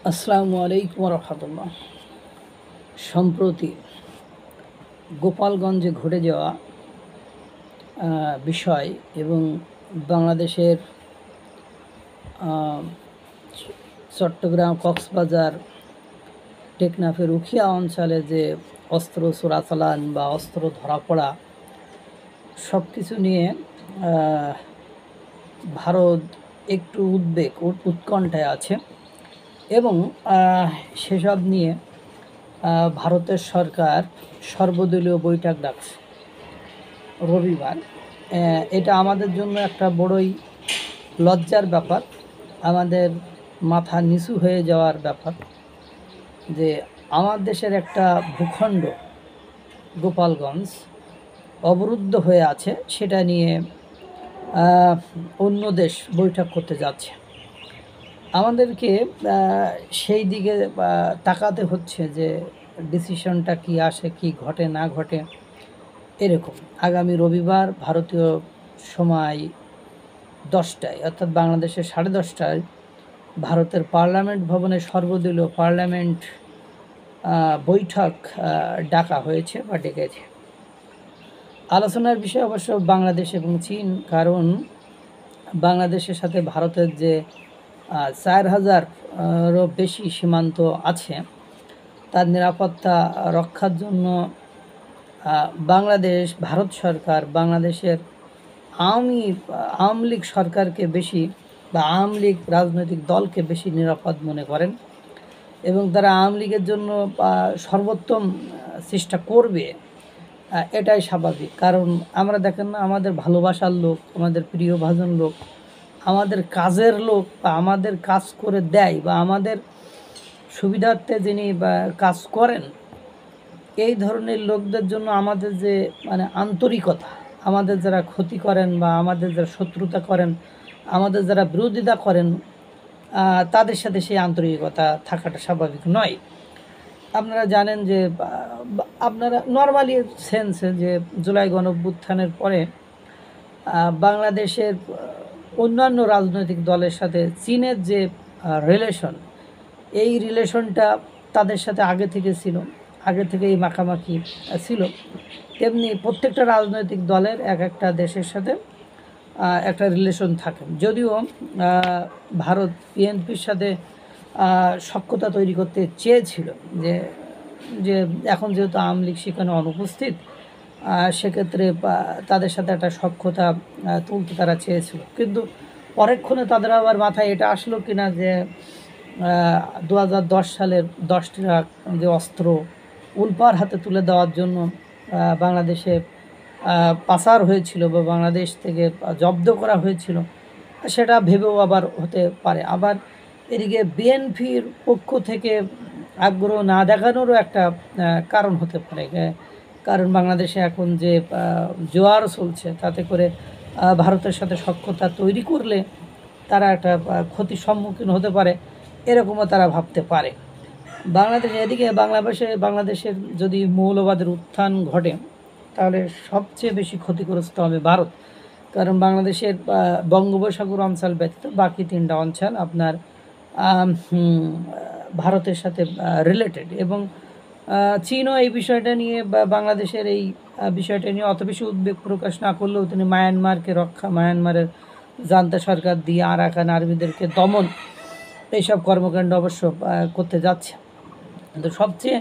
আসসালামু আলাইকুম রহমতুল্লাহ। সম্প্রতি গোপালগঞ্জে ঘটে যাওয়া বিষয় এবং বাংলাদেশের চট্টগ্রাম, কক্সবাজার, টেকনাফের উখিয়া অঞ্চলে যে অস্ত্র চোরাচালান বা অস্ত্র ধরা পড়া সব কিছু নিয়ে ভারত একটু উৎকণ্ঠায় আছে এবং সেসব নিয়ে ভারতের সরকার সর্বদলীয় বৈঠক ডাকছে রবিবার। এটা আমাদের জন্য একটা বড়ই লজ্জার ব্যাপার, আমাদের মাথা নিচু হয়ে যাওয়ার ব্যাপার যে আমার দেশের একটা ভূখণ্ড গোপালগঞ্জ অবরুদ্ধ হয়ে আছে, সেটা নিয়ে অন্য দেশ বৈঠক করতে যাচ্ছে। আমাদেরকে সেই দিকে তাকাতে হচ্ছে যে ডিসিশনটা কি আসে, কি ঘটে না ঘটে। এরকম আগামী রবিবার ভারতীয় সময় 10টায় অর্থাৎ বাংলাদেশের 10:30টায় ভারতের পার্লামেন্ট ভবনে সর্বদলীয় পার্লামেন্ট বৈঠক ডাকা হয়েছে বা ডেকেছে। আলোচনার বিষয় অবশ্য বাংলাদেশ এবং চীন, কারণ বাংলাদেশের সাথে ভারতের যে 4000-এরও বেশি সীমান্ত আছে, তার নিরাপত্তা রক্ষার জন্য ভারত সরকার বাংলাদেশের আওয়ামী লীগ সরকারকে বেশি বা আওয়ামী লীগ রাজনৈতিক দলকে বেশি নিরাপদ মনে করেন এবং তারা আওয়ামী লীগের জন্য সর্বোত্তম চেষ্টা করবে। এটাই স্বাভাবিক, কারণ আমরা দেখেন না, আমাদের ভালোবাসার লোক, আমাদের প্রিয়ভাজন লোক, আমাদের কাজের লোক বা আমাদের কাজ করে দেয় বা আমাদের সুবিধার্থে যিনি কাজ করেন, এই ধরনের লোকদের জন্য আমাদের যে আন্তরিকতা, আমাদের যারা ক্ষতি করেন বা আমাদের যারা শত্রুতা করেন, আমাদের যারা বিরোধিতা করেন, তাদের সাথে সেই আন্তরিকতা থাকাটা স্বাভাবিক নয়। আপনারা জানেন যে আপনারা নর্মালি সেন্সে যে জুলাই গণঅভ্যুত্থানের পরে বাংলাদেশের অন্যান্য রাজনৈতিক দলের সাথে চীনের যে রিলেশন, এই রিলেশনটা তাদের সাথে আগে থেকেই মাখামাখি ছিল। তেমনি প্রত্যেকটা রাজনৈতিক দলের একটা দেশের সাথে একটা রিলেশন থাকে। যদিও ভারত বিএনপির সাথে সখ্যতা তৈরি করতে চেয়েছিল, যে এখন যেহেতু আওয়ামী লীগ সেখানে অনুপস্থিত, সেক্ষেত্রে তাদের সাথে একটা সখ্যতা তুলতে তারা চেয়েছিল। কিন্তু পরক্ষণে তাদের আবার মাথায় এটা আসলো কিনা যে 2010 সালের 10টি লাখ যে অস্ত্র উল্পার হাতে তুলে দেওয়ার জন্য বাংলাদেশে পাচার হয়েছিল বা বাংলাদেশ থেকে জব্দ করা হয়েছিল, সেটা ভেবেও আবার হতে পারে। আবার এদিকে বিএনপির পক্ষ থেকে আগ্রহ না দেখানোরও একটা কারণ হতে পারে, কারণ বাংলাদেশে এখন যে জোয়ার চলছে, তাতে করে ভারতের সাথে সখ্যতা তৈরি করলে তারা একটা ক্ষতির সম্মুখীন হতে পারে, এরকমও তারা ভাবতে পারে। এদিকে বাংলাদেশের যদি মৌলবাদের উত্থান ঘটে, তাহলে সবচেয়ে বেশি ক্ষতিগ্রস্ত হবে ভারত, কারণ বাংলাদেশের বঙ্গোপসাগর অঞ্চল ব্যতীত বাকি 3টা অঞ্চল আপনার ভারতের সাথে রিলেটেড। এবং চীনও এই বিষয়টা নিয়ে বা বাংলাদেশের এই বিষয়টা নিয়ে অত বেশি উদ্বেগ প্রকাশ না করলেও তিনি মায়ানমারের জান্তা সরকার দিয়ে আরাকান আর্মিদেরকে দমন, এইসব কর্মকাণ্ড অবশ্য করতে যাচ্ছে। কিন্তু সবচেয়ে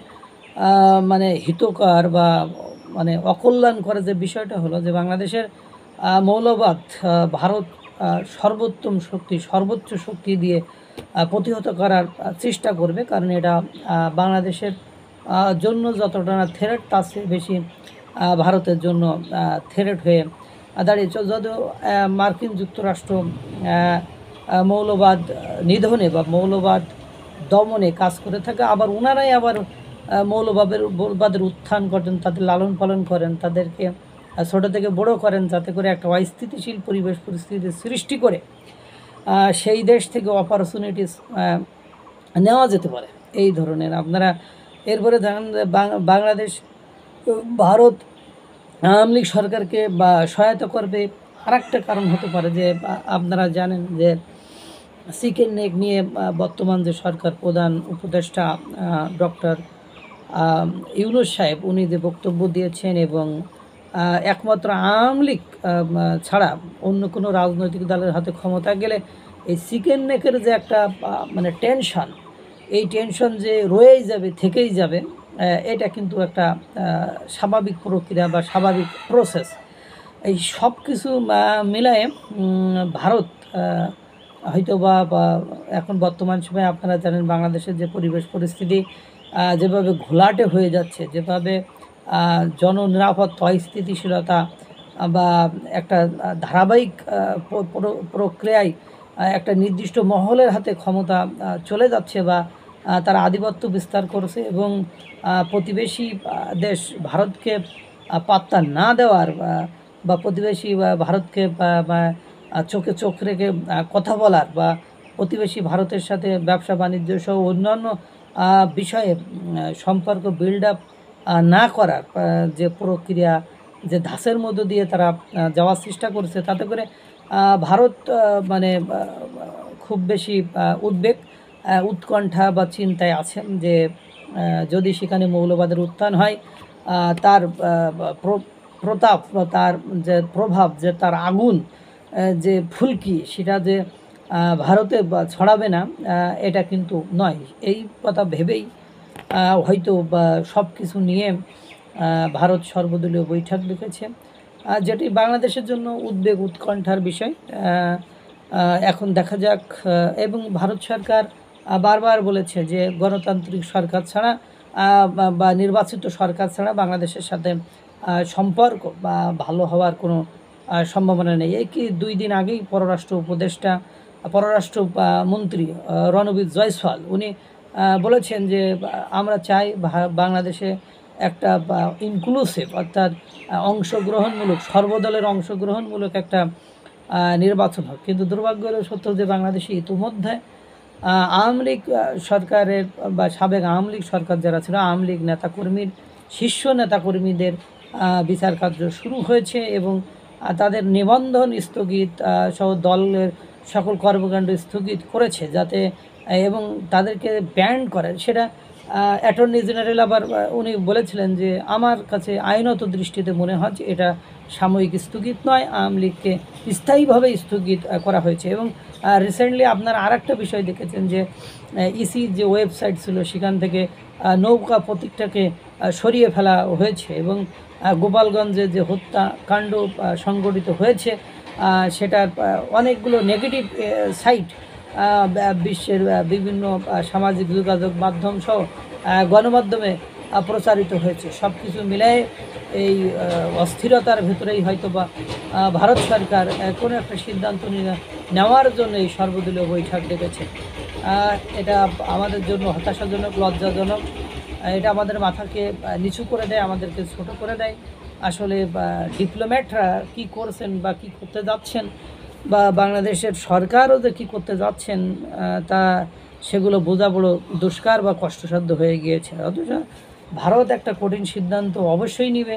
হিতকর বা অকল্যাণকর যে বিষয়টা হলো যে বাংলাদেশের মৌলবাদ ভারত সর্বোচ্চ শক্তি দিয়ে প্রতিহত করার চেষ্টা করবে, কারণ এটা বাংলাদেশের জন্য যতটা না থ্রেট, তার চেয়ে বেশি ভারতের জন্য থ্রেট হয়ে দাঁড়িয়েছে। যদিও মার্কিন যুক্তরাষ্ট্র মৌলবাদ নিধনে বা মৌলবাদ দমনে কাজ করে থাকে, আবার ওনারাই মৌলবাদের উত্থান করেন, তাদের লালন পালন করেন, তাদেরকে ছোটো থেকে বড় করেন, যাতে করে একটা অস্থিতিশীল পরিস্থিতি সৃষ্টি করে সেই দেশ থেকে অপরচুনিটিস নেওয়া যেতে পারে এই ধরনের। আপনারা এরপরে জানেন যে ভারত আওয়ামী লীগ সরকারকে সহায়তা করবে। আরেকটা কারণ হতে পারে যে আপনারা জানেন যে চিকেন নেক নিয়ে বর্তমান যে সরকার প্রধান উপদেষ্টা ডক্টর ইউনূস সাহেব উনি যে বক্তব্য দিয়েছেন, এবং একমাত্র আওয়ামী লীগ ছাড়া অন্য কোনো রাজনৈতিক দলের হাতে ক্ষমতা গেলে এই চিকেন নেকের যে একটা মানে টেনশন, এই টেনশন যে রয়েই যাবে, থেকেই যাবে, এটা কিন্তু একটা স্বাভাবিক প্রক্রিয়া বা স্বাভাবিক প্রসেস। এই সব কিছু মিলায়ে ভারত হয়তো বা এখন বর্তমান সময়ে আপনারা জানেন বাংলাদেশের যে পরিবেশ পরিস্থিতি যেভাবে ঘোলাটে হয়ে যাচ্ছে, যেভাবে জননিরাপত্তা অস্থিতিশীলতা বা একটা ধারাবাহিক প্রক্রিয়ায় একটা নির্দিষ্ট মহলের হাতে ক্ষমতা চলে যাচ্ছে বা তারা আধিপত্য বিস্তার করছে, এবং প্রতিবেশী দেশ ভারতকে পাত্তা না দেওয়ার বা প্রতিবেশী ভারতকে চোখে চোখ রেখে কথা বলার বা প্রতিবেশী ভারতের সাথে ব্যবসা বাণিজ্য সহ অন্যান্য বিষয়ে সম্পর্ক বিল্ড আপ না করার যে প্রক্রিয়া, যে ধাঁচের মধ্য দিয়ে তারা যাওয়ার চেষ্টা করছে, তাতে করে ভারত মানে খুব বেশি উদ্বেগ, উৎকণ্ঠা বা চিন্তায় আছেন যে যদি সেখানে মৌলবাদের উত্থান হয়, তার প্রতাপ, তার যে প্রভাব, যে তার আগুন, যে ফুলকি, সেটা যে ভারতে ছড়াবে না, এটা কিন্তু নয়। এই কথা ভেবেই হয়তো সব কিছু নিয়ে ভারত সর্বদলীয় বৈঠক ডেকেছে, যেটি বাংলাদেশের জন্য উদ্বেগ উৎকণ্ঠার বিষয়। এখন দেখা যাক। এবং ভারত সরকার বারবার বলেছে যে গণতান্ত্রিক সরকার ছাড়া বা নির্বাচিত সরকার ছাড়া বাংলাদেশের সাথে সম্পর্ক বা ভালো হওয়ার কোনো সম্ভাবনা নেই। এই কি 2 দিন আগেই পররাষ্ট্র মন্ত্রী রণবীর জয়সওয়াল উনি বলেছেন যে আমরা চাই বাংলাদেশে একটা ইনক্লুসিভ, অর্থাৎ অংশগ্রহণমূলক, সর্বদলের অংশগ্রহণমূলক একটা নির্বাচন হোক। কিন্তু দুর্ভাগ্য হলো সত্য যে বাংলাদেশে ইতিমধ্যে আওয়ামী লীগ সরকারের বা সাবেক আওয়ামী লীগ সরকার যারা ছিল, আওয়ামী লীগ নেতাকর্মীর শীর্ষ নেতাকর্মীদের বিচার কার্য শুরু হয়েছে, এবং তাদের নিবন্ধন স্থগিত সহ দলের সকল কর্মকাণ্ড স্থগিত করেছে, যাতে এবং তাদেরকে ব্যান করেন। সেটা অ্যাটর্নি জেনারেল আবার উনি বলেছিলেন যে আমার কাছে আইনত দৃষ্টিতে মনে হয় যে এটা সাময়িক স্থগিত নয়, আওয়ামী লীগকে স্থায়ীভাবে স্থগিত করা হয়েছে। এবং রিসেন্টলি আপনারা আর একটা বিষয় দেখেছেন যে ইসি যে ওয়েবসাইট ছিল সেখান থেকে নৌকা প্রতীকটাকে সরিয়ে ফেলা হয়েছে, এবং গোপালগঞ্জে যে হত্যাকাণ্ড সংঘটিত হয়েছে সেটার অনেকগুলো নেগেটিভ সাইট বিশ্বের বিভিন্ন সামাজিক যোগাযোগ মাধ্যম সহ গণমাধ্যমে প্রচারিত হয়েছে। সব কিছু মিলাই এই অস্থিরতার ভেতরেই হয়তো বা ভারত সরকার কোনো একটা সিদ্ধান্ত নেওয়ার জন্য এই সর্বদলীয় বৈঠক ডেকেছে। এটা আমাদের জন্য হতাশাজনক, লজ্জাজনক। এটা আমাদের মাথাকে নিচু করে দেয়, আমাদেরকে ছোট করে দেয়। আসলে ডিপ্লোম্যাটরা কী করছেন বা কী করতে যাচ্ছেন, বা বাংলাদেশের সরকারও যে কী করতে যাচ্ছেন, তা সেগুলো বোঝা বড় দুষ্কার বা কষ্টসাধ্য হয়ে গিয়েছে। অথচ ভারত একটা কঠিন সিদ্ধান্ত অবশ্যই নেবে,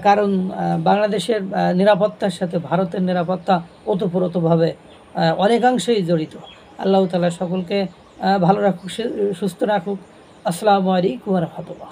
কারণ বাংলাদেশের নিরাপত্তার সাথে ভারতের নিরাপত্তা ওতপ্রোতভাবে অনেকাংশেই জড়িত। আল্লাহ তাআলা সকলকে ভালো রাখুক, সুস্থ রাখুক। আসসালামু আলাইকুম ওয়া রাহমাতুল্লাহ।